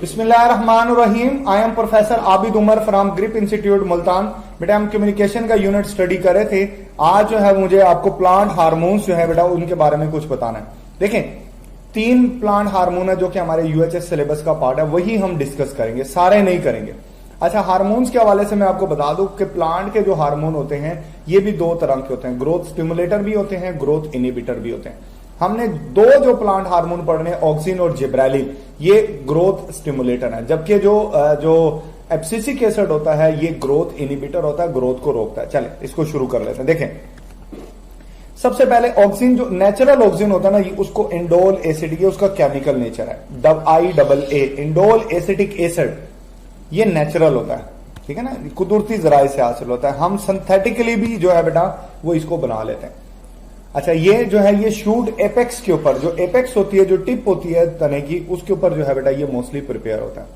बिस्मिल्लाहिर्रहमानिर्रहीम। I am professor Abid Umar from Grip Institute Multan. बेटा हम कम्युनिकेशन का यूनिट स्टडी कर रहे थे। आज जो है मुझे आपको प्लांट हार्मोन्स जो है बेटा उनके बारे में कुछ बताना है। देखें, 3 प्लांट हार्मोन है जो कि हमारे यूएचएस सिलेबस का पार्ट है, वही हम डिस्कस करेंगे, सारे नहीं करेंगे। अच्छा, हार्मोन्स के हवाले से मैं आपको बता दूं कि प्लांट के जो हार्मोन होते हैं ये भी 2 तरह के होते हैं, ग्रोथ स्टिमुलेटर भी होते हैं, ग्रोथ इनिबिटर भी होते हैं। हमने 2 जो प्लांट हार्मोन पढ़ने, ऑक्सिन और जिब्रेलिन, ये ग्रोथ स्टिमुलेटर है, जबकि जो एब्सिसिक एसिड होता है ये ग्रोथ इनिबिटर होता है, ग्रोथ को रोकता है। चले इसको शुरू कर लेते हैं। देखें, सबसे पहले ऑक्सिन, जो नेचुरल ऑक्सिन होता है ना, उसको इंडोल एसिड, ये उसका केमिकल नेचर है, IA, इंडोल एसिटिक एसिड, ये नेचुरल होता है, ठीक है ना, कुदरती जराए से हासिल होता है। हम सिंथेटिकली भी जो है बेटा वो इसको बना लेते हैं। अच्छा, ये जो है ये शूट एपेक्स के ऊपर, जो एपेक्स होती है, जो टिप होती है तने की, उसके ऊपर जो है बेटा ये मोस्टली प्रिपेयर होता है।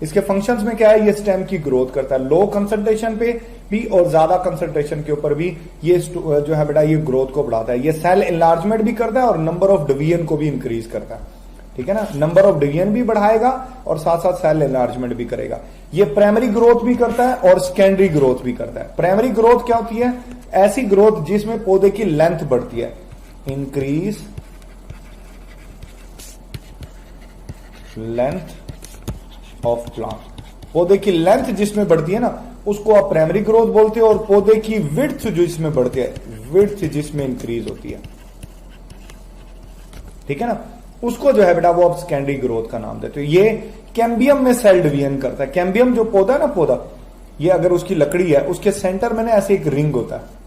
इसके फंक्शंस में क्या है, ये स्टेम की ग्रोथ करता है, लो कंसंट्रेशन पे भी और ज्यादा कंसंट्रेशन के ऊपर भी ये जो है बेटा ये ग्रोथ को बढ़ाता है। ये सेल एनलार्जमेंट भी करता है और नंबर ऑफ डिवीजन को भी इंक्रीज करता है, ठीक है ना, नंबर ऑफ डिवीजन भी बढ़ाएगा और साथ साथ सेल एनलार्जमेंट भी करेगा। ये प्राइमरी ग्रोथ भी करता है और सेकेंडरी ग्रोथ भी करता है। प्राइमरी ग्रोथ क्या होती है, ऐसी ग्रोथ जिसमें पौधे की लेंथ बढ़ती है, इंक्रीज लेंथ ऑफ प्लांट, पौधे की लेंथ जिसमें बढ़ती है ना उसको आप प्राइमरी ग्रोथ बोलते हो, और पौधे की विड्थ जो इसमें बढ़ती है, विड्थ जिसमें इंक्रीज होती है, ठीक है ना, उसको जो है बेटा वो आप सेकेंडरी ग्रोथ का नाम देते हो। ये कैम्बियम में सेल डिवीजन करता है। कैम्बियम जो पौधा है ना, पौधा ये अगर उसकी लकड़ी है, उसके सेंटर में ना ऐसे एक रिंग होता है,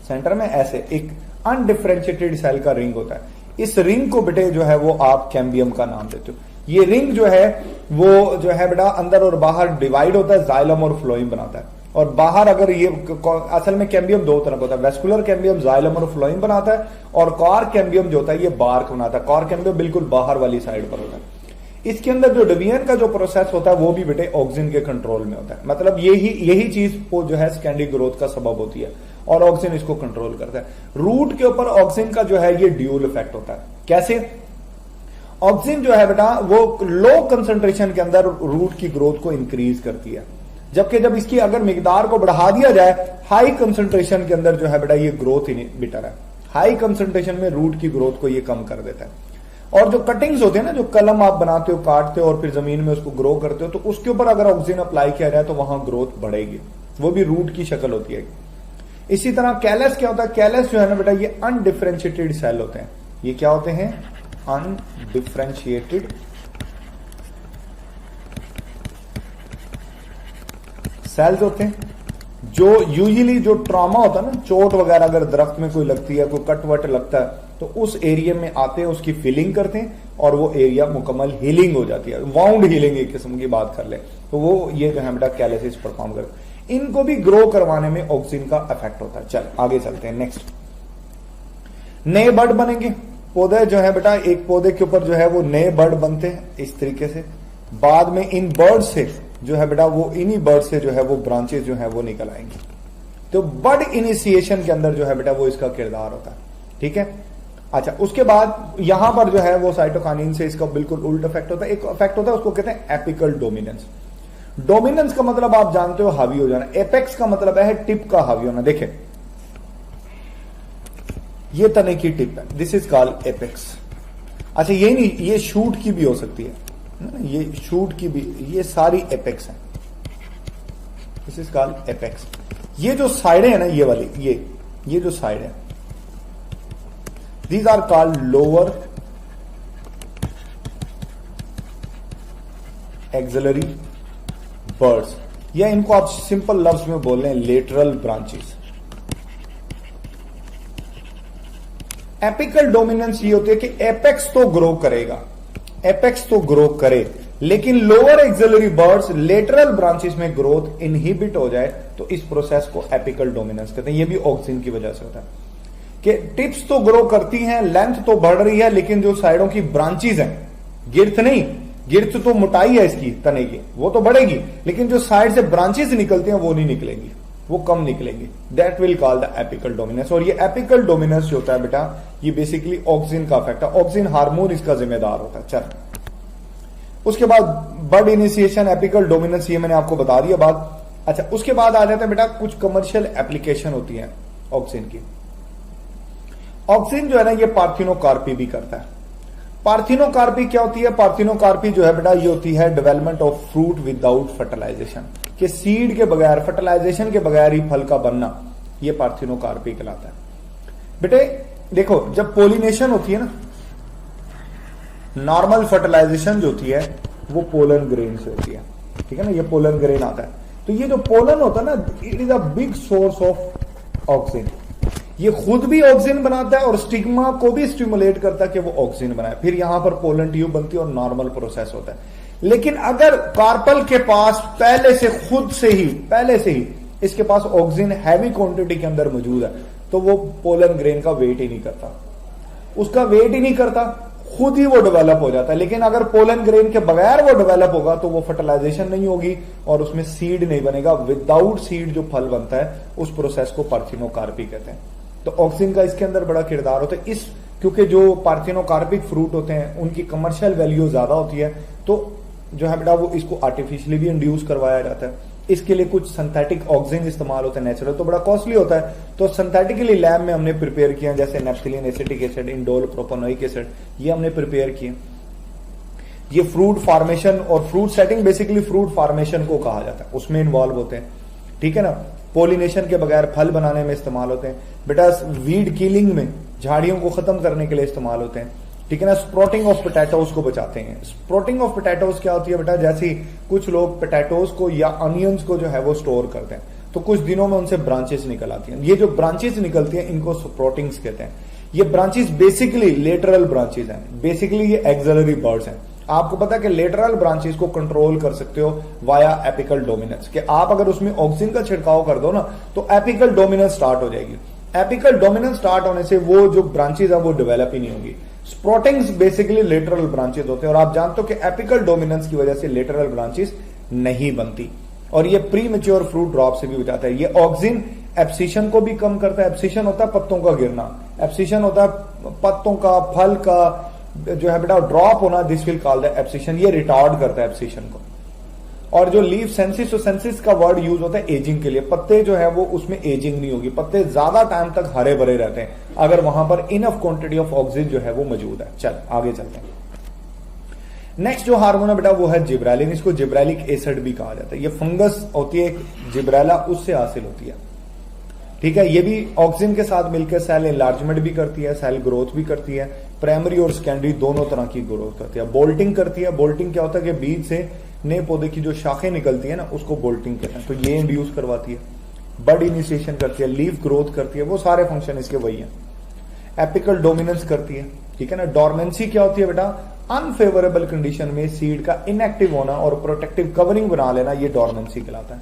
सेंटर में ऐसे एक अनडिफरेंशिएटेड सेल का रिंग होता है। इस रिंग को बेटे जो है वो आप कैम्बियम का नाम देते हो। ये रिंग जो है वो जो है बेटा अंदर और बाहर डिवाइड होता है, जाइलम और फ्लोएम बनाता है। और बाहर अगर ये असल में कैम्बियम 2 तरह का होता है, वेस्कुलर कैम्बियम जाइलम और फ्लोएम बनाता है, और कॉर कैम्बियम जो होता है ये बार्क बनाता है। कॉर कैम्बियम बिल्कुल बाहर वाली साइड पर होता है। इसके अंदर जो डिवीजन का जो प्रोसेस होता है वो भी बेटे ऑक्सिन के कंट्रोल में होता है। मतलब यही चीज जो है सेकेंडरी ग्रोथ का सबब होती है और ऑक्सिन इसको कंट्रोल करता है। रूट के ऊपर ऑक्सिन का जो है ये ड्यूल इफेक्ट होता है। कैसे? ऑक्सिन जो है बेटा वो लो कंसंट्रेशन के अंदर रूट की ग्रोथ को इंक्रीज करती है, जबकि जब इसकी अगर मिकदार को बढ़ा दिया जाए हाई कंसंट्रेशन के अंदर जो है बेटा ये ग्रोथ इनहिबिटर है। हाई कंसंट्रेशन में रूट की ग्रोथ को ये कम कर देता है। और जो कटिंग्स होते हैं ना, जो कलम आप बनाते हो, काटते हो और फिर जमीन में उसको ग्रो करते हो, तो उसके ऊपर अगर ऑक्सीजन अप्लाई किया जाए तो वहां ग्रोथ बढ़ेगी, वो भी रूट की शक्ल होती है। इसी तरह कैलस क्या होता है, कैलस जो है ना बेटा ये अनडिफरेंशिएटेड सेल होते हैं। ये क्या होते हैं, अनडिफरेंशिएटेड सेल्स होते हैं, जो यूजुअली जो ट्रॉमा होता है ना, चोट वगैरह अगर दरख्त में कोई लगती है, कोई कट वट लगता है, तो उस एरिया में आते हैं, उसकी फीलिंग करते हैं और वो एरिया मुकम्मल हीलिंग हो जाती है। वाउंड हीलिंग एक किस्म की बात कर ले तो वो ये जो है बेटा कैलिसिस परफॉर्म करते हैं। इनको भी ग्रो करवाने में ऑक्सीजन का इफेक्ट होता है। चल आगे चलते हैं। नेक्स्ट, नए बर्ड बनेंगे। पौधे जो है बेटा, एक पौधे के ऊपर जो है वो नए बर्ड बनते हैं इस तरीके से। बाद में इन बर्ड से जो है बेटा वो इन्हीं बर्ड से जो है वो ब्रांचेस जो है वो निकल आएंगी। तो बर्ड इनिशिएशन के अंदर जो है बेटा वो इसका किरदार होता है, ठीक है। अच्छा, उसके बाद यहां पर जो है वो साइटोकाइनिन से इसका बिल्कुल उल्टा इफेक्ट होता है। एक इफेक्ट होता है उसको कहते हैं एपिकल डोमिनेंस। डोमिनेंस का मतलब आप जानते हो हावी हो जाना, एपेक्स का मतलब है टिप का हावी होना। देखें, ये तने की टिप है, दिस इज कॉल्ड एपेक्स। अच्छा, ये नहीं, ये शूट की भी हो सकती है, ये शूट की भी, ये सारी एपेक्स है, दिस इज कॉल्ड एपेक्स। ये जो साइड है ना, ये वाली, ये जो साइड है, these are called lower axillary birds, या इनको आप सिंपल लफ्ज में बोल रहे हैं लेटरल ब्रांचेस। एपिकल डोमिनेंस ये होती है कि एपेक्स तो ग्रो करेगा, एपेक्स तो ग्रो करे, लेकिन lower axillary birds lateral branches में ग्रोथ इनहिबिट हो जाए तो इस प्रोसेस को एपिकल डोमिनेंस कहते हैं। ये भी ऑक्सीजन की वजह से होता है कि टिप्स तो ग्रो करती हैं, लेंथ तो बढ़ रही है, लेकिन जो साइडों की ब्रांचेस हैं, गिर्थ नहीं, गिर्थ तो मोटाई है इसकी तने की, वो तो बढ़ेगी, लेकिन जो साइड से ब्रांचेस निकलती हैं वो नहीं निकलेंगी, वो कम निकलेंगी। That will call the apical dominance. और ये एपिकल डोमिनेंस जो होता है बेटा, ये बेसिकली ऑक्सीजन का इफेक्ट है, ऑक्सीजन हार्मोन इसका जिम्मेदार होता है। चल उसके बाद बर्ड इनिशिएशन, एपिकल डोमिनेंस, ये मैंने आपको बता दिया बात। अच्छा, उसके बाद आ जाते हैं बेटा कुछ कमर्शियल एप्लीकेशन होती है ऑक्सिन की। ऑक्सिन जो है ना ये पार्थिनोकार्पी भी करता है। पार्थिनोकार्पी क्या होती है? पार्थिनोकार्पी जो है बेटा ये होती है development of fruit without fertilisation, कि सीड के बगैर, फर्टिलाइजेशन के बगैर ही फल का बनना, ये पार्थिनोकार्पी कहलाता है। बेटे देखो, जब पोलिनेशन होती है ना, नॉर्मल फर्टिलाइजेशन जो होती है वो पोलन ग्रेन से होती है, ठीक है ना, ये पोलन ग्रेन आता है। तो ये जो पोलन होता है ना, it is a big source of oxygen. ये खुद भी ऑक्सीजन बनाता है और स्टिग्मा को भी स्टिमुलेट करता है कि वो ऑक्सीजन बनाए, फिर यहां पर पोलन ट्यूब बनती है और नॉर्मल प्रोसेस होता है। लेकिन अगर कार्पल के पास पहले से ही इसके पास ऑक्सीजन हैवी क्वांटिटी के अंदर मौजूद है, तो वो पोलन ग्रेन का वेट ही नहीं करता, उसका वेट ही नहीं करता, खुद ही वो डेवलप हो जाता है। लेकिन अगर पोलन ग्रेन के बगैर वो डेवलप होगा तो वो फर्टिलाइजेशन नहीं होगी और उसमें सीड नहीं बनेगा। विदाउट सीड जो फल बनता है उस प्रोसेस को पार्थिनोकार्पी कहते हैं। तो ऑक्सीजन का इसके अंदर बड़ा किरदार होता है। इस क्योंकि जो पार्थिनोकार्पिक फ्रूट होते हैं उनकी कमर्शियल वैल्यू ज्यादा होती है, तो जो है बेटा वो इसको आर्टिफिशियली भी इंड्यूस करवाया जाता है। इसके लिए कुछ सिंथेटिक ऑक्सीजन इस्तेमाल होता है, नेचुरल तो बड़ा कॉस्टली होता है, तो सिंथेटिकली लैब में हमने प्रिपेयर किया, जैसे naphthalene acetic acid, indole propanoic acid, ये हमने प्रिपेयर किए। ये फ्रूट फार्मेशन और fruit setting, basically fruit formation को कहा जाता है, उसमें इन्वॉल्व होते हैं, ठीक है ना। पोलिनेशन के बगैर फल बनाने में इस्तेमाल होते हैं बेटा। वीड किलिंग में, झाड़ियों को खत्म करने के लिए इस्तेमाल होते हैं, ठीक है ना। स्प्रोटिंग ऑफ पोटैटोज को बचाते हैं। स्प्रोटिंग ऑफ पोटैटोज क्या होती है बेटा? जैसे कुछ लोग पोटैटोज को या अनियंस को जो है वो स्टोर करते हैं, तो कुछ दिनों में उनसे ब्रांचेस निकल आती हैं। ये जो ब्रांचेस निकलती हैं इनको स्प्रोटिंग्स कहते हैं। ये ब्रांचेस बेसिकली लेटरल ब्रांचेस हैं, बेसिकली ये एक्सिलरी बर्ड्स हैं। आपको पता है कि लेटरल ब्रांचेस को कंट्रोल कर सकते हो वाया एपिकल डोमिनेंस, कि आप अगर उसमें ऑक्सीजन का छिड़काव कर दो ना तो एपिकल डोमिनेंस स्टार्ट हो जाएगी। एपिकल डोमिनेंस स्टार्ट होने से वो जो ब्रांचेस है वो डेवलप ही नहीं होंगी। स्प्रोटिंग्स बेसिकली लेटरल ब्रांचेस होते हैं और आप जानते हो कि एपिकल डोमिनेंस की वजह से लेटरल ब्रांचेस नहीं बनती और ये प्री मैच्योर फ्रूट ड्रॉप से भी बचाता है। ये ऑक्सीजन एब्सिशन को भी कम करता है। एब्सिशन होता है पत्तों का गिरना, एब्सिशन होता है पत्तों का, फल का जो है बेटा ड्रॉप होना, this will call the abscission. ये रिटार्ड करता है एब्सिशन को। और जो लीफ सेंसिस, तो सेंसिस का वर्ड यूज होता है एजिंग के लिए। पत्ते जो है वो उसमें एजिंग नहीं होगी, पत्ते ज्यादा टाइम तक हरे भरे रहते हैं अगर वहां पर इनफ क्वांटिटी ऑफ ऑक्सीजन जो है वो मौजूद है। चल आगे चलते हैं। नेक्स्ट जो हार्मोन है बेटा वो है जिब्रेलिन। इसको जिब्रेलिक एसिड भी कहा जाता है। ये फंगस होती है जिब्रेला, उससे हासिल होती है, ठीक है। ये भी ऑक्सीजन के साथ मिलकर सेल एनलार्जमेंट भी करती है, सेल ग्रोथ भी करती है, प्राइमरी और सेकेंडरी दोनों तरह की ग्रोथ करती है। बोल्टिंग करती है। बोल्टिंग क्या होता है कि बीज से नए पौधे की जो शाखें निकलती है ना उसको बोल्टिंग कहते हैं, तो ये इंड्यूस करवाती है। बर्ड इनिशिएशन करती है, लीफ ग्रोथ करती है, वो सारे फंक्शन इसके वही है। एपिकल डोमिनेंस करती है, ठीक है ना। डोरमेंसी क्या होती है बेटा? अनफेवरेबल कंडीशन में सीड का इनएक्टिव होना और प्रोटेक्टिव कवरिंग बना लेना, ये डोरमेंसी कहलाता है।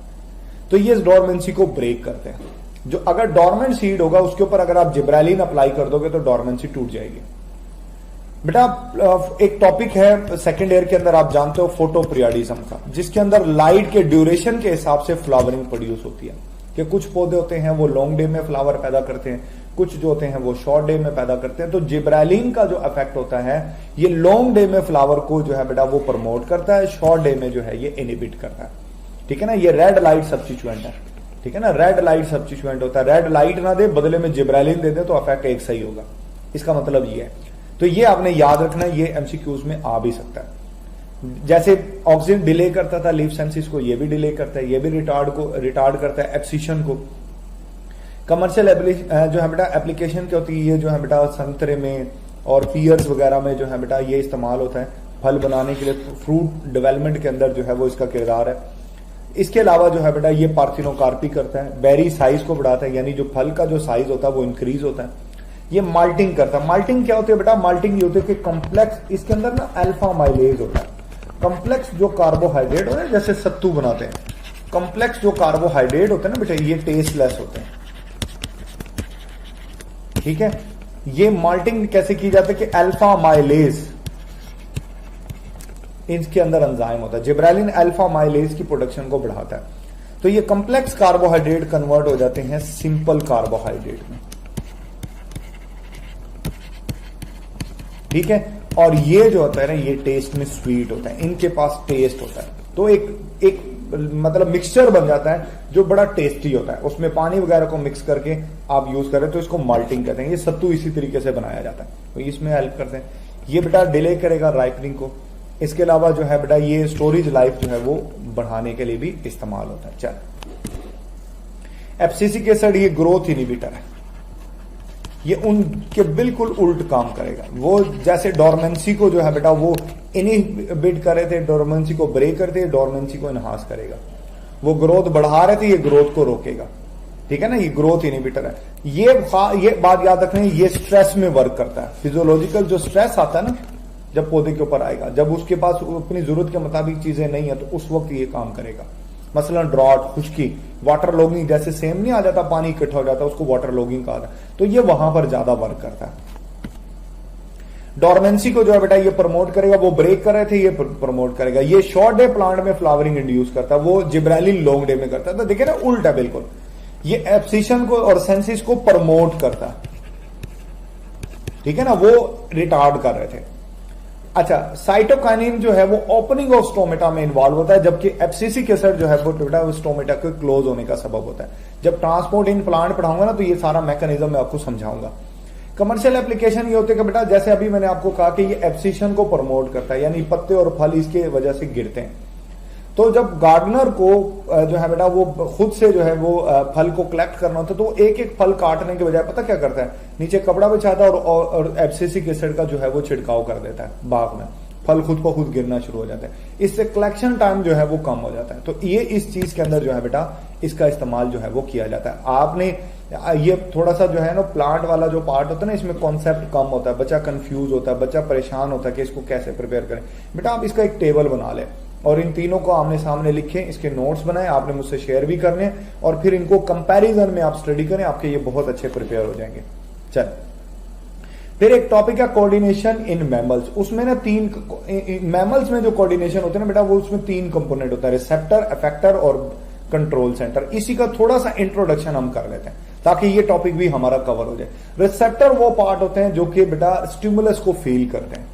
तो ये इस डोरमेंसी को ब्रेक करते हैं। जो अगर डोरमेंट सीड होगा उसके ऊपर अगर आप जिब्रेलिन अप्लाई कर दोगे तो डोरमेंसी टूट जाएगी। बेटा एक टॉपिक है सेकेंड ईयर के अंदर, आप जानते हो, फोटोपीरियडिज्म का, जिसके अंदर लाइट के ड्यूरेशन के हिसाब से फ्लावरिंग प्रोड्यूस होती है। कि कुछ पौधे होते हैं वो लॉन्ग डे में फ्लावर पैदा करते हैं, कुछ जो होते हैं वो शॉर्ट डे में पैदा करते हैं। तो जिब्रेलिन का जो इफेक्ट होता है ये लॉन्ग डे में फ्लावर को जो है बेटा वो प्रमोट करता है, शॉर्ट डे में जो है ये इनहिबिट करता है, ठीक है ना। ये रेड लाइट सब्स्टिट्यूएंट है, ठीक है ना। रेड लाइट सब्स्टिट्यूएंट होता है। रेड लाइट ना दे, बदले में जिब्रेलिन दे दे तो इफेक्ट एक सही होगा। इसका मतलब ये है। तो ये आपने याद रखना है, ये एमसीक्यूज में आ भी सकता है। जैसे ऑक्सीजन डिले करता था लीफ सेंसिस को, ये भी डिले करता है, ये भी रिटार्ड करता है एब्सिशन को। कमर्शियल जो है बेटा एप्लीकेशन क्या होती है? ये जो है बेटा संतरे में और पियर्स वगैरह में जो है बेटा ये इस्तेमाल होता है फल बनाने के लिए। फ्रूट डेवलपमेंट के अंदर जो है वो इसका किरदार है। इसके अलावा जो है बेटा ये पार्थिनोकार्पी करता है, बेरी साइज को बढ़ाता है, यानी जो फल का जो साइज होता है वो इंक्रीज होता है। ये माल्टिंग करता है। माल्टिंग क्या होती है बेटा? माल्टिंग ये होती है कि कॉम्प्लेक्स, इसके अंदर ना अल्फा माइलेज होता है। कॉम्प्लेक्स जो कार्बोहाइड्रेट होते हैं, जैसे सत्तू बनाते हैं, कॉम्प्लेक्स जो कार्बोहाइड्रेट होते हैं ना बेटा ये टेस्टलेस होते हैं, ठीक है। ये माल्टिंग कैसे की जाती है कि अल्फा माइलेज इसके अंदर एंजाइम होता है। जिब्रेलिन अल्फा माइलेज की प्रोडक्शन को बढ़ाता है। तो ये कॉम्प्लेक्स कार्बोहाइड्रेट कन्वर्ट हो जाते हैं सिंपल कार्बोहाइड्रेट में, ठीक है। और ये जो होता है ना, ये टेस्ट में स्वीट होता है, इनके पास टेस्ट होता है। तो एक मतलब मिक्सचर बन जाता है जो बड़ा टेस्टी होता है। उसमें पानी वगैरह को मिक्स करके आप यूज करें तो इसको माल्टिंग कहते हैं। ये सत्तू इसी तरीके से बनाया जाता है, तो इसमें हेल्प करते हैं। ये बेटा डिले करेगा राइपनिंग को। इसके अलावा जो है बेटा ये स्टोरेज लाइफ जो है वो बढ़ाने के लिए भी इस्तेमाल होता है। चल, एफसीसी केसर ये ग्रोथ इनहिबिटर है, ये उनके बिल्कुल उल्ट काम करेगा। वो जैसे डोरमेंसी को जो है बेटा वो इनहिबिट कर रहे थे, डोरमेंसी को ब्रेक करते हैं, डोरमेंसी को इनहांस करेगा। वो ग्रोथ बढ़ा रहे थे, ये ग्रोथ को रोकेगा। ठीक है ना, ये ग्रोथ इनहिबिटर है। ये बात याद रखनी, ये स्ट्रेस में वर्क करता है। फिजियोलॉजिकल जो स्ट्रेस आता है ना, जब पौधे के ऊपर आएगा, जब उसके पास अपनी जरूरत के मुताबिक चीजें नहीं है, तो उस वक्त ये काम करेगा। मसलन ड्रॉट, खुश्की, वाटर लॉगिंग, जैसे सेम नहीं आ जाता, पानी इकट्ठा हो जाता है, उसको वाटर लॉगिंग कहा जाता है, तो ये वहां पर ज्यादा वर्क करता है। डोरमेंसी को जो है बेटा ये प्रमोट करेगा, वो ब्रेक कर रहे थे, ये प्रमोट करेगा। ये शॉर्ट डे प्लांट में फ्लावरिंग इंड्यूस करता है, वो जिब्रेलिन लॉन्ग डे में करता है। तो देखिए ना, उल्टा है बिल्कुल। ये एब्सिशन को और सेंसिस को प्रमोट करता है। ठीक है ना, वो रिटार्ड कर रहे थे। अच्छा, साइटोकाइनिन जो है वो ओपनिंग ऑफ स्टोमेटा में इन्वॉल्व होता है, जबकि एब्सिसिक एसिड जो है वो स्टोमेटा के क्लोज होने का सबब होता है। जब ट्रांसपोर्ट इन प्लांट पढ़ाऊंगा ना, तो ये सारा मैकेनिज्म मैं आपको समझाऊंगा। कमर्शियल एप्लीकेशन ये होते हैं कि बेटा जैसे अभी मैंने आपको कहा कि ये एब्सिशन को प्रमोट करता है, यानी पत्ते और फल इसके वजह से गिरते हैं। तो जब गार्डनर को जो है बेटा वो खुद से जो है वो फल को कलेक्ट करना होता है, तो एक एक फल काटने के बजाय पता क्या करता है, नीचे कपड़ा बिछाता है और एब्सिसिक एसिड का जो है वो छिड़काव कर देता है बाग में। फल खुद को खुद गिरना शुरू हो जाता है, इससे कलेक्शन टाइम जो है वो कम हो जाता है। तो ये इस चीज के अंदर जो है बेटा इसका इस्तेमाल जो है वो किया जाता है। आपने ये थोड़ा सा जो है ना प्लांट वाला जो पार्ट होता है ना, इसमें कॉन्सेप्ट कम होता है, बच्चा कंफ्यूज होता है, बच्चा परेशान होता है कि इसको कैसे प्रिपेयर करें। बेटा आप इसका एक टेबल बना ले और इन तीनों को आमने सामने लिखें, इसके नोट्स बनाएं, आपने मुझसे शेयर भी करने, और फिर इनको कंपैरिजन में आप स्टडी करें, आपके ये बहुत अच्छे प्रिपेयर हो जाएंगे। चल, फिर एक टॉपिक है कोऑर्डिनेशन इन मैमल्स। उसमें ना मैमल्स में जो कोऑर्डिनेशन होता है ना बेटा, वो उसमें 3 कंपोनेंट होता है, रिसेप्टर, इफेक्टर और कंट्रोल सेंटर। इसी का थोड़ा सा इंट्रोडक्शन हम कर लेते हैं ताकि ये टॉपिक भी हमारा कवर हो जाए। रिसेप्टर वो पार्ट होते हैं जो कि बेटा स्टिमुलस को फील करते हैं।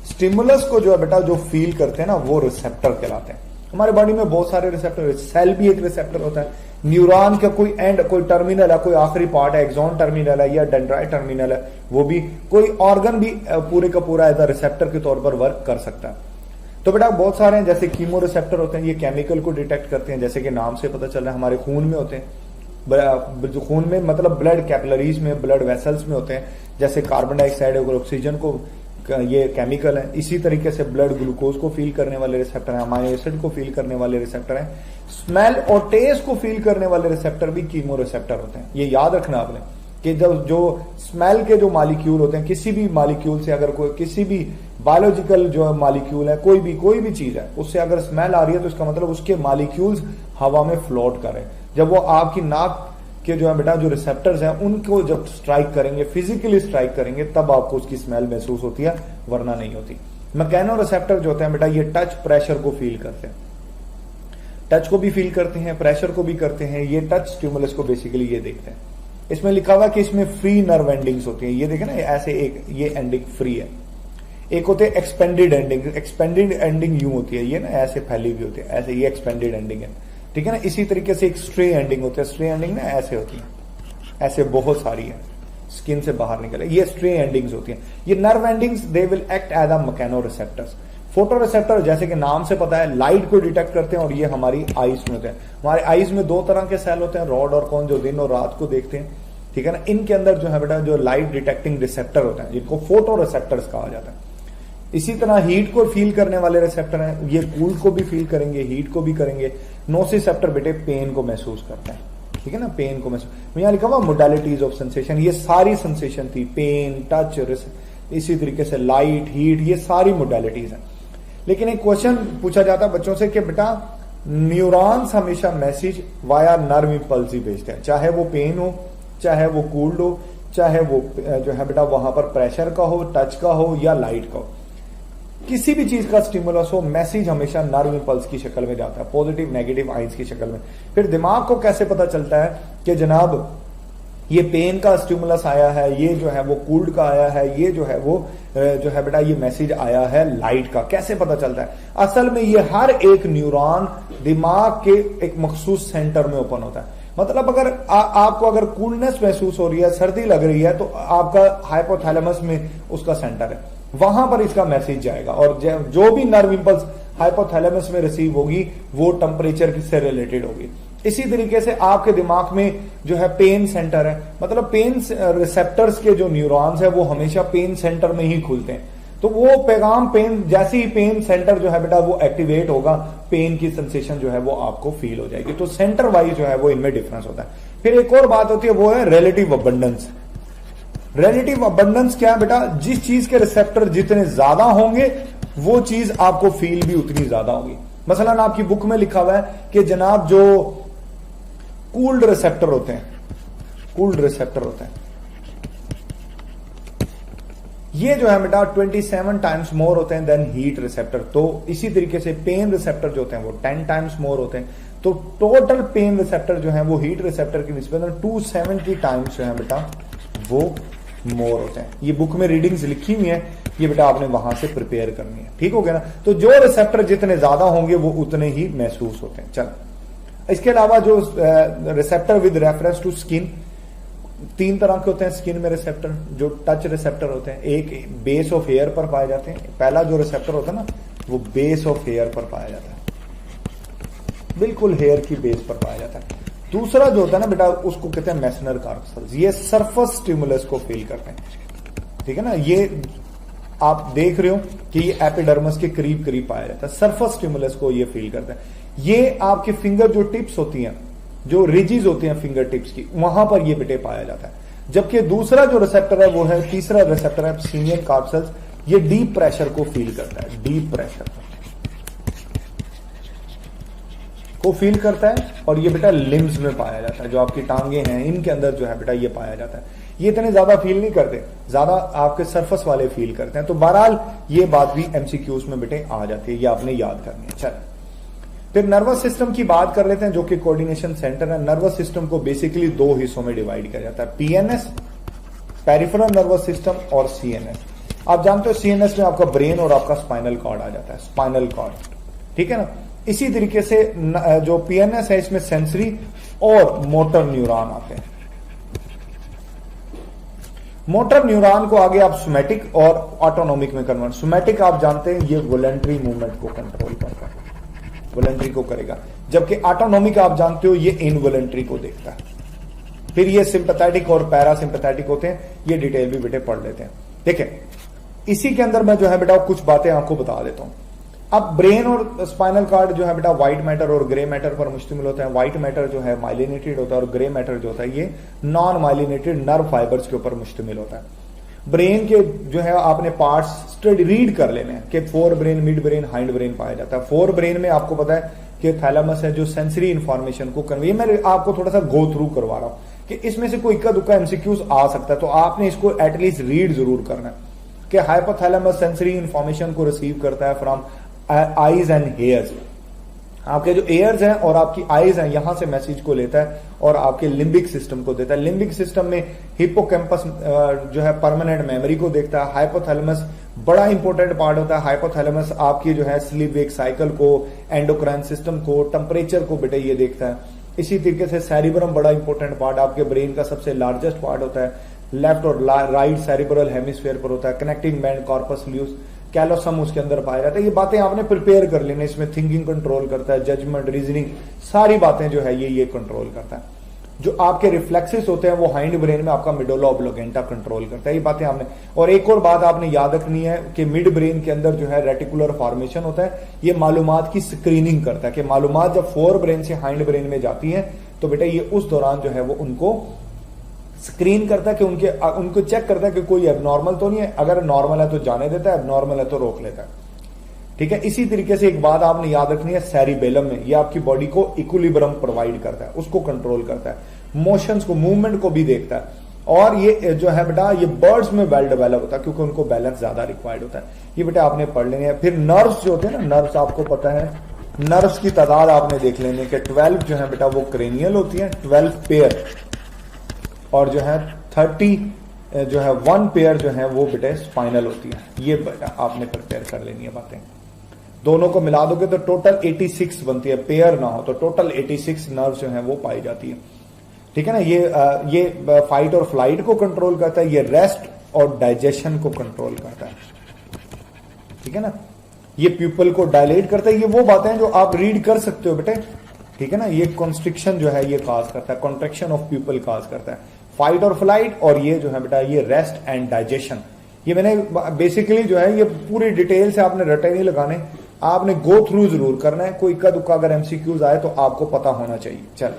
स्टिमुलस को जो है बेटा जो फील करते हैं ना, वो रिसेप्टर कहलाते हैं। हमारे बॉडी में बहुत सारे रिसेप्टर, सेल भी एक रिसेप्टर होता है, न्यूरॉन का कोई एंड, कोई टर्मिनल है, कोई आखिरी पार्ट है, एक्सॉन टर्मिनल है या डेंड्राइट टर्मिनल है, वो भी कोई ऑर्गन भी पूरे का पूरा एज अ रिसेप्टर के तौर पर वर्क कर सकता है। तो बेटा बहुत सारे हैं, जैसे कीमो रिसेप्टर होते हैं, ये केमिकल को डिटेक्ट करते हैं, जैसे कि नाम से पता चल रहा है हमारे खून में होते हैं। जो खून में मतलब ब्लड कैपिलरीज में, ब्लड वेसल्स में होते हैं, जैसे कार्बन डाइऑक्साइड और ऑक्सीजन को, ये केमिकल है। इसी तरीके से ब्लड ग्लूकोज को फील करने वाले रिसेप्टर हैं, अमाइनो एसिड को फील करने वाले रिसेप्टर हैं, स्मेल और टेस्ट को फील करने वाले रिसेप्टर भी कीमो रिसेप्टर होते हैं। ये याद रखना आपने कि जब जो स्मेल के जो मॉलिक्यूल होते हैं, किसी भी मॉलिक्यूल से अगर कोई किसी भी बायोलॉजिकल जो मॉलिक्यूल है, कोई भी चीज है, उससे अगर स्मेल आ रही है तो इसका मतलब उसके मॉलिक्यूल्स हवा में फ्लोट कर रहे हैं। जब वो आपकी नाक के जो है बेटा जो रिसेप्टर्स हैं उनको जब स्ट्राइक करेंगे, फिजिकली स्ट्राइक करेंगे, तब आपको उसकी स्मेल महसूस होती है, वरना नहीं होती। मैकेनो रिसेप्टर जो होते हैं बेटा ये टच प्रेशर को फील करते हैं, टच को भी फील करते हैं, प्रेशर को भी करते हैं। ये टच स्टिमुलस को बेसिकली ये देखते हैं। इसमें लिखा हुआ कि इसमें फ्री नर्व एंडिंग्स होती हैं, ये देखें ना, ऐसे एक ये एंडिंग फ्री है, एक होते हैं एक्सपेंडेड एंडिंग। एक्सपेंडेड एंडिंग यूं होती है, ये ना ऐसे फैली हुई होती है, ऐसे ये एक्सपेंडेड एंडिंग है, ठीक है ना। इसी तरीके से एक स्ट्रे एंडिंग होती है, स्ट्रे एंडिंग ना ऐसे होती है, ऐसे बहुत सारी है, स्किन से बाहर निकले, ये स्ट्रे एंडिंग्स होती हैं। ये nerve endings they will act as a mechanoreceptors. Photoreceptor जैसे कि नाम से पता है लाइट को डिटेक्ट करते हैं, और ये हमारी आईज में होते हैं। हमारे आईज में 2 तरह के सेल होते हैं, रॉड और कोन, जो दिन और रात को देखते हैं, ठीक है ना। इनके अंदर जो है बेटा जो लाइट डिटेक्टिंग रिसेप्टर होते हैं, जिनको फोटो रिसेप्टर्स कहा जाता है। इसी तरह हीट को फील करने वाले रिसेप्टर हैं, ये कूल को भी फील करेंगे, हीट को भी करेंगे। नोसिसेप्टर बेटे पेन को महसूस करते हैं, ठीक है ना, पेन को महसूस। यहां लिखा हुआ मोडालिटीज ऑफ सेंसेशन, ये सारी सेंसेशन थी, पेन, टच, इसी तरीके से लाइट, हीट, ये सारी मोडालिटीज हैं। लेकिन एक क्वेश्चन पूछा जाता है बच्चों से कि बेटा न्यूरॉन्स हमेशा मैसेज वाया नर्व इंपल्स ही भेजते हैं, चाहे वो पेन हो, चाहे वो कूल्ड हो, चाहे वो जो है बेटा वहां पर प्रेशर का हो, टच का हो या लाइट का हो, किसी भी चीज का स्टिमुलस हो, मैसेज हमेशा नर्व इंपल्स की शक्ल में जाता है, पॉजिटिव नेगेटिव आइंस की शक्ल में। फिर दिमाग को कैसे पता चलता है कि जनाब ये पेन का स्टिमुलस आया है, ये जो है वो कूल्ड का आया है, ये जो है वो जो है बेटा ये मैसेज आया है लाइट का। कैसे पता चलता है? असल में ये हर एक न्यूरॉन दिमाग के एक मखसूस सेंटर में ओपन होता है। मतलब अगर आपको अगर कूलनेस महसूस हो रही है, सर्दी लग रही है, तो आपका हाइपोथैलेमस में उसका सेंटर है, वहां पर इसका मैसेज जाएगा और जो भी नर्व इंपल्स हाइपोथैलेमस में रिसीव होगी वो टेम्परेचर से रिलेटेड होगी। इसी तरीके से आपके दिमाग में जो है पेन सेंटर है, मतलब पेन रिसेप्टर्स के जो न्यूरॉन्स है वो हमेशा पेन सेंटर में ही खुलते हैं। तो वो पैगाम पेन, जैसे ही पेन सेंटर जो है बेटा वो एक्टिवेट होगा, पेन की सेंसेशन जो है वो आपको फील हो जाएगी। तो सेंटर वाइज जो है वो इनमें डिफरेंस होता है। फिर एक और बात होती है, वो है रिलेटिव अबंडेंस। रिलेटिव अबंडेंस क्या है बेटा? जिस चीज के रिसेप्टर जितने ज्यादा होंगे वो चीज आपको फील भी उतनी ज्यादा होगी। मसलन आपकी बुक में लिखा हुआ है कि जनाब जो कूल्ड रिसेप्टर होते हैं, कूल्ड रिसेप्टर होते हैं, ये जो है बेटा 27 टाइम्स मोर होते हैं देन हीट रिसेप्टर। तो इसी तरीके से पेन रिसेप्टर जो होते हैं वो 10 टाइम्स मोर होते हैं। तो टोटल पेन रिसेप्टर जो है वो हीट रिसेप्टर की निस्बत 270 टाइम्स जो है बेटा वो मोर होते हैं। ये बुक में रीडिंग्स लिखी हुई है, ये बेटा आपने वहां से प्रिपेयर करनी है। ठीक हो गया ना? तो जो रिसेप्टर जितने ज्यादा होंगे वो उतने ही महसूस होते हैं। चल, इसके अलावा जो receptor with reference to skin, 3 तरह के होते हैं स्किन में रिसेप्टर। जो टच रिसेप्टर होते हैं, एक बेस ऑफ हेयर पर पाए जाते हैं। पहला जो रिसेप्टर होता है ना वो बेस ऑफ हेयर पर पाया जाता है, बिल्कुल हेयर की बेस पर पाया जाता है। दूसरा जो होता है ना बेटा उसको कहते हैं मेसनर कार्पल्स। ये सरफेस स्टिमुलस को फील करते हैं। ठीक है ना? ये आप देख रहे हो कि ये एपिडर्मस के करीब करीब पाया जाता है, सरफेस स्टिमुलस को ये फील करते हैं। ये आपके फिंगर जो टिप्स होती हैं, जो रिजिज होती हैं फिंगर टिप्स की, वहां पर ये बेटे पाया जाता है। जबकि दूसरा जो रिसेप्टर है वो है, तीसरा रिसेप्टर है सीनियर कार्पल्स। ये डीप प्रेशर को फील करता है, डीप प्रेशर को फील करता है। और ये बेटा लिम्स में पाया जाता है, जो आपकी टांगे हैं इनके अंदर जो है बेटा ये पाया जाता है। ये इतने ज्यादा फील नहीं करते, ज्यादा आपके सरफेस वाले फील करते हैं। तो बहरहाल ये बात भी एमसीक्यूज में बेटे आ जाती है, ये आपने याद करनी है। चल, फिर नर्वस सिस्टम की बात कर लेते हैं, जो कि कोऑर्डिनेशन सेंटर है। नर्वस सिस्टम को बेसिकली 2 हिस्सों में डिवाइड किया जाता है, पीएनएस पेरिफेरल नर्वस सिस्टम और सीएनएस। आप जानते हो सीएनएस में आपका ब्रेन और आपका स्पाइनल कॉर्ड आ जाता है, स्पाइनल कॉर्ड। ठीक है ना? इसी तरीके से जो पीएनएस है इसमें सेंसरी और मोटर न्यूरॉन आते हैं। मोटर न्यूरॉन को आगे आप सोमैटिक और ऑटोनॉमिक में कन्वर्ट। सोमैटिक आप जानते हैं ये वॉलंटरी मूवमेंट को कंट्रोल करता है, वॉलंटरी को करेगा। जबकि ऑटोनॉमिक आप जानते हो ये इनवॉलंटरी को देखता है। फिर ये सिंपैथेटिक और पैरासिम्पैथेटिक होते हैं, ये डिटेल भी बेटे पढ़ लेते हैं। देखिए, इसी के अंदर मैं जो है बेटा कुछ बातें आपको बता देता हूं। अब ब्रेन और स्पाइनल कार्ड जो है बेटा व्हाइट मैटर और ग्रे मैटर पर मुश्तमिल होता है। व्हाइट मैटर जो है माइलिनेटेड होता है और ग्रे मैटर जो होता है ये नॉन माइलिनेटेड नर्व फाइबर्स के ऊपर मुश्तमिल होता है। ब्रेन के जो है आपने पार्ट्स स्टडी रीड कर लेने हैं कि fore brain, mid brain, hind brain पाया जाता है। फोर ब्रेन में आपको पता है कि थैलेमस है जो सेंसरी इंफॉर्मेशन को कन्वे, मैं आपको थोड़ा सा गो थ्रू करवा रहा हूं कि इसमें से कोई इक्का दुक्का एमसीक्यूज आ सकता है, तो आपने इसको एटलीस्ट रीड जरूर करना है कि हाइपोथैलेमस सेंसरी इंफॉर्मेशन को रिसीव करता है फ्रॉम आईज एंड हेयर्स। आपके जो एयर्स हैं और आपकी आईज हैं यहां से मैसेज को लेता है और आपके लिम्बिक सिस्टम को देता है। लिम्बिक सिस्टम में हिप्पोकैम्पस जो है परमानेंट मेमोरी को देखता है। हाइपोथैलेमस बड़ा इंपॉर्टेंट पार्ट होता है। हाइपोथैलेमस आपकी जो है स्लीप वेक साइकिल को, एंडोक्राइन सिस्टम को, टेम्परेचर को बेटे ये देखता है। इसी तरीके से सेरिब्रम बड़ा इंपॉर्टेंट पार्ट, आपके ब्रेन का सबसे लार्जेस्ट पार्ट होता है, लेफ्ट और राइट सेरिब्रल हेमिस्फीयर पर होता है। Connecting band, corpus Luce, callosum उसके अंदर पाया जाता है। ये बातें आपने प्रिपेयर कर लेने। इसमें थिंकिंग कंट्रोल करता है, जजमेंट, रीजनिंग, सारी बातें जो है ये कंट्रोल करता है। जो आपके रिफ्लेक्सेस होते हैं वो हाइंड ब्रेन में आपका मिडुला ऑब्लिगेंटा कंट्रोल करता है। ये बातें आपने, और एक और बात आपने याद रखनी है कि मिड ब्रेन के अंदर जो है रेटिकुलर फॉर्मेशन होता है। ये मालूमात की स्क्रीनिंग करता है कि मालूमात जब फोर ब्रेन से हाइंड ब्रेन में जाती है तो बेटा ये उस दौरान जो है वो उनको स्क्रीन करता है कि उनको चेक करता है कि कोई एबनॉर्मल तो नहीं है। अगर नॉर्मल है तो जाने देता है, एबनॉर्मल है तो रोक लेता है। ठीक है? इसी तरीके से एक बात आपने याद रखनी है, सेरिबेलम में ये आपकी बॉडी को इक्विलिब्रियम प्रोवाइड करता है, उसको कंट्रोल करता है, मोशंस को, मूवमेंट को भी देखता है। और ये जो है बेटा ये बर्ड्स में वेल डेवलप होता है क्योंकि उनको बैलेंस ज्यादा रिक्वायर्ड होता है। ये बेटा आपने पढ़ लेने हैं। फिर नर्व्स जो होते हैं ना, नर्व्स आपको पता है, नर्व्स की तादाद आपने देख लेने के 12 जो है बेटा वो क्रेनियल होती है, 12 पेयर। और जो है 30 जो है 1 पेयर जो है वो बेटे स्पाइनल होती है। ये आपने प्रिपेयर कर लेनी है बातें। दोनों को मिला दोगे तो टोटल 86 बनती है, पेयर ना हो तो टोटल 86 नर्व जो है वो पाई जाती है। ठीक है ना। ये फाइट और फ्लाइट को कंट्रोल करता है, ये रेस्ट और डाइजेशन को कंट्रोल करता है। ठीक है ना। ये प्यूपल को डायलेट करता है। ये वो बातें हैं जो आप रीड कर सकते हो बेटे। ठीक है ना। ये कॉन्स्ट्रिक्शन जो है ये काज करता है, कॉन्ट्रेक्शन ऑफ प्यूपल काज करता है, फाइट और फ्लाइट, और ये जो है बेटा ये रेस्ट एंड डाइजेशन। ये मैंने बेसिकली जो है ये पूरी डिटेल से आपने रटे नहीं लगाने, आपने गो थ्रू जरूर करना है। कोई इक्का दुक्का अगर एमसीक्यूज आए तो आपको पता होना चाहिए। चल,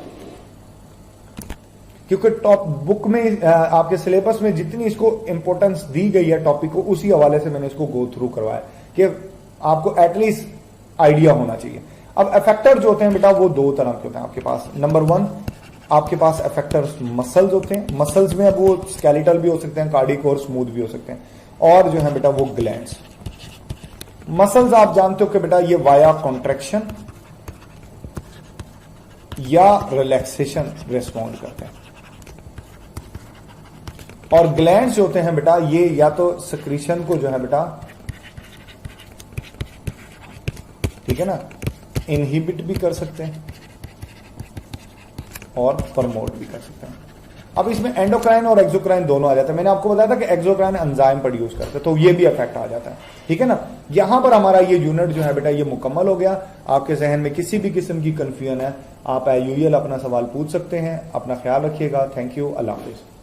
क्योंकि टॉप बुक में आपके सिलेबस में जितनी इसको इंपॉर्टेंस दी गई है टॉपिक को, उसी हवाले से मैंने इसको गो थ्रू करवाया कि आपको एटलीस्ट आइडिया होना चाहिए। अब इफेक्टर जो होते हैं बेटा वो दो तरह के होते हैं आपके पास। नंबर 1 आपके पास इफेक्टर्स मसल्स होते हैं। मसल्स में अब वो स्केलेटल भी हो सकते हैं, कार्डिक और स्मूथ भी हो सकते हैं। और जो है बेटा वो ग्लैंड्स। मसल्स आप जानते हो कि बेटा ये वाया कॉन्ट्रैक्शन या रिलैक्सेशन रिस्पॉन्ड करते हैं। और ग्लैंड्स जो होते हैं बेटा ये या तो सिक्रीशन को जो है बेटा, ठीक है ना, इनहिबिट भी कर सकते हैं और प्रमोट भी कर सकते हैं। अब इसमें एंडोक्राइन और एक्सोक्राइन दोनों आ जाते हैं। मैंने आपको बताया था कि एक्सोक्राइन एंजाइम प्रोड्यूस करते हैं, तो ये भी इफेक्ट आ जाता है। ठीक है ना। यहां पर हमारा ये यूनिट जो है बेटा ये मुकम्मल हो गया। आपके जहन में किसी भी किस्म की कंफ्यूजन है, आप एज यूजुअल अपना सवाल पूछ सकते हैं। अपना ख्याल रखिएगा। Thank you. Allah Hafiz.